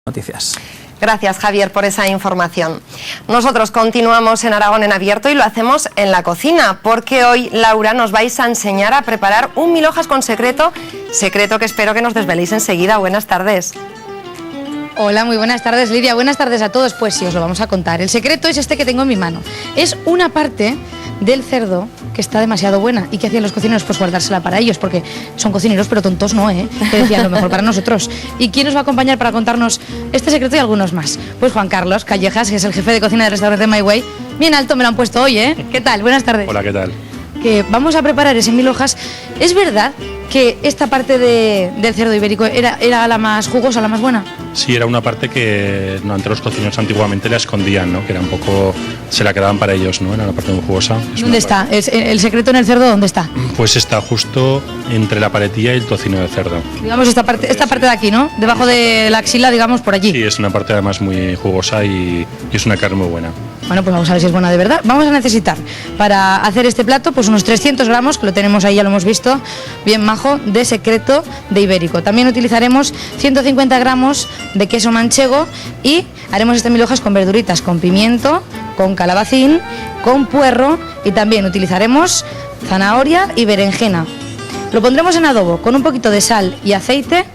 Noticias. Gracias, Javier, por esa información. Nosotros continuamos en Aragón en Abierto y lo hacemos en la cocina, porque hoy, Laura, nos vais a enseñar a preparar un mil hojas con secreto que espero que nos desveléis enseguida. Buenas tardes. Hola, muy buenas tardes, Lidia. Buenas tardes a todos. Pues sí, os lo vamos a contar. El secreto es este que tengo en mi mano. Es una parte del cerdo que está demasiado buena. ¿Y qué hacían los cocineros? Pues guardársela para ellos, porque son cocineros, pero tontos no, ¿eh? Que decían lo mejor para nosotros. ¿Y quién nos va a acompañar para contarnos este secreto y algunos más? Pues Juan Carlos Callejas, que es el jefe de cocina del restaurante My Way. Bien alto me lo han puesto hoy, ¿eh? ¿Qué tal? Buenas tardes. Hola, ¿qué tal? Que vamos a preparar ese mil hojas. ¿Es verdad que esta parte del cerdo ibérico era la más jugosa, la más buena? Sí, era una parte que ante los cocineros antiguamente la escondían, ¿no? Que era un poco, se la quedaban para ellos, ¿no? Era una parte muy jugosa. ¿Dónde está? ¿El secreto en el cerdo dónde está? Pues está justo entre la paletilla y el tocino de cerdo. Digamos esta parte de aquí, ¿no? Debajo de la axila, digamos, por allí. Sí, es una parte además muy jugosa y es una carne muy buena. Bueno, pues vamos a ver si es buena de verdad. Vamos a necesitar para hacer este plato pues unos 300 gramos, que lo tenemos ahí, ya lo hemos visto, bien majo, de secreto de ibérico. También utilizaremos 150 gramos de queso manchego y haremos este mil hojas con verduritas, con pimiento, con calabacín, con puerro y también utilizaremos zanahoria y berenjena. Lo pondremos en adobo con un poquito de sal y aceite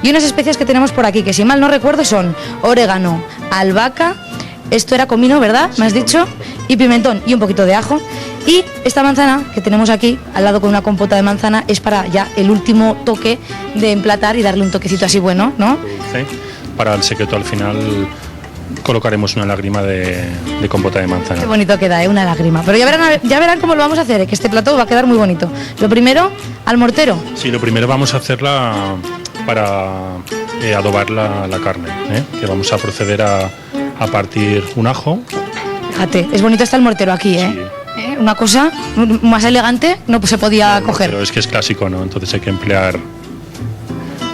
y unas especias que tenemos por aquí, que si mal no recuerdo son orégano, albahaca, esto era comino, ¿verdad? ¿Me has dicho? Y pimentón y un poquito de ajo. Y esta manzana que tenemos aquí, al lado con una compota de manzana, es para ya el último toque de emplatar y darle un toquecito así bueno, ¿no? Sí. Para el secreto al final colocaremos una lágrima de compota de manzana. Qué bonito queda, una lágrima. Pero ya verán cómo lo vamos a hacer, que este plato va a quedar muy bonito. Lo primero, al mortero. Sí, lo primero vamos a hacerla para adobar la carne, ¿eh? Que vamos a proceder a partir un ajo. Fíjate, es bonito está el mortero aquí, ¿eh? Sí. Una cosa más elegante no se podía coger. Pero es que es clásico, ¿no? Entonces hay que emplear.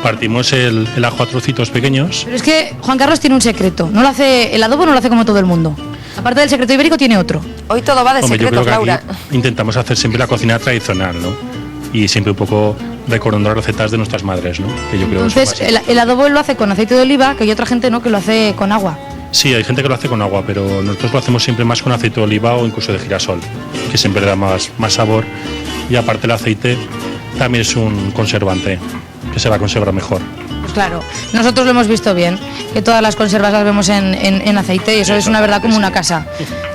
Partimos el ajo a trocitos pequeños. Pero es que Juan Carlos tiene un secreto. No lo hace, el adobo no lo hace como todo el mundo. Aparte del secreto ibérico tiene otro. Hoy todo va de secretos, Laura. Intentamos hacer siempre la cocina tradicional, ¿no? Y siempre un poco recordando las recetas de nuestras madres, ¿no? Que yo creo. Entonces el adobo lo hace con aceite de oliva, que hay otra gente no que lo hace con agua. Sí, hay gente que lo hace con agua, pero nosotros lo hacemos siempre más con aceite de oliva o incluso de girasol, que siempre le da más sabor. Y aparte el aceite también es un conservante, que se va a conservar mejor. Pues claro, nosotros lo hemos visto bien, que todas las conservas las vemos en aceite y eso es una verdad como una casa.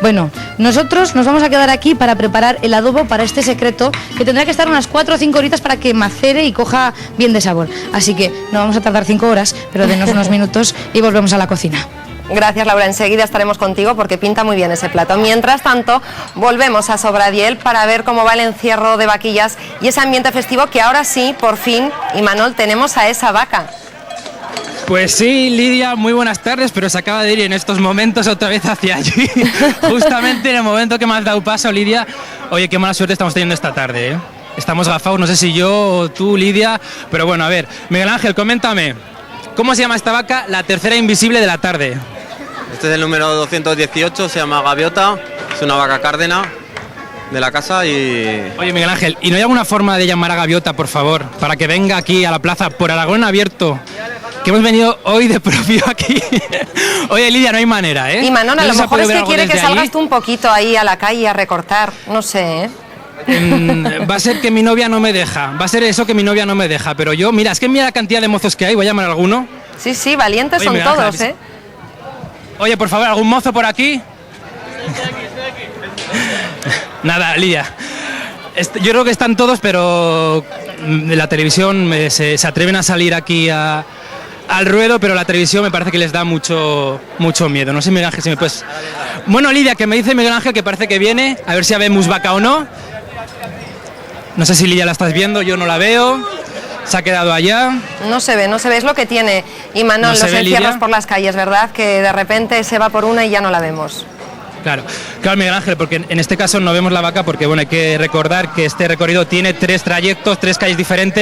Bueno, nosotros nos vamos a quedar aquí para preparar el adobo para este secreto, que tendrá que estar unas 4 o 5 horitas para que macere y coja bien de sabor. Así que no vamos a tardar 5 horas, pero denos unos minutos y volvemos a la cocina. Gracias, Laura. Enseguida estaremos contigo porque pinta muy bien ese plato. Mientras tanto, volvemos a Sobradiel para ver cómo va el encierro de vaquillas y ese ambiente festivo que ahora sí, por fin, Imanol, tenemos a esa vaca. Pues sí, Lidia, muy buenas tardes, pero se acaba de ir en estos momentos otra vez hacia allí. Justamente en el momento que me has dado paso, Lidia. Oye, qué mala suerte estamos teniendo esta tarde, ¿eh? Estamos gafados, no sé si yo o tú, Lidia, pero bueno, a ver, Miguel Ángel, coméntame, ¿cómo se llama esta vaca, la tercera invisible de la tarde? Este es el número 218, se llama Gaviota, es una vaca cárdena de la casa y... Oye, Miguel Ángel, ¿y no hay alguna forma de llamar a Gaviota, por favor, para que venga aquí a la plaza por Aragón en Abierto? Que hemos venido hoy de propio aquí. Oye, Lidia, no hay manera, ¿eh? Y Manon, a lo mejor es que quiere que salgas tú un poquito ahí a la calle a recortar, no sé, ¿eh? Va a ser que mi novia no me deja, va a ser eso que mi novia no me deja, pero yo, mira, es que mira la cantidad de mozos que hay, voy a llamar a alguno. Sí, sí, valientes. Oye, son todos, ¿eh? Oye, por favor, ¿algún mozo por aquí? Estoy aquí. Nada, Lidia. Yo creo que están todos, pero la televisión se atreven a salir aquí al ruedo, pero la televisión me parece que les da mucho miedo. No sé, Miguel Ángel, si me puedes... Bueno, Lidia, que me dice Miguel Ángel que parece que viene, a ver si habemos vaca o no. No sé si Lidia la estás viendo, yo no la veo. Se ha quedado allá. No se ve, es lo que tiene Imanol, los encierros por las calles, ¿verdad? Que de repente se va por una y ya no la vemos. Claro, Miguel Ángel, porque en este caso no vemos la vaca porque bueno, hay que recordar que este recorrido tiene 3 trayectos, 3 calles diferentes.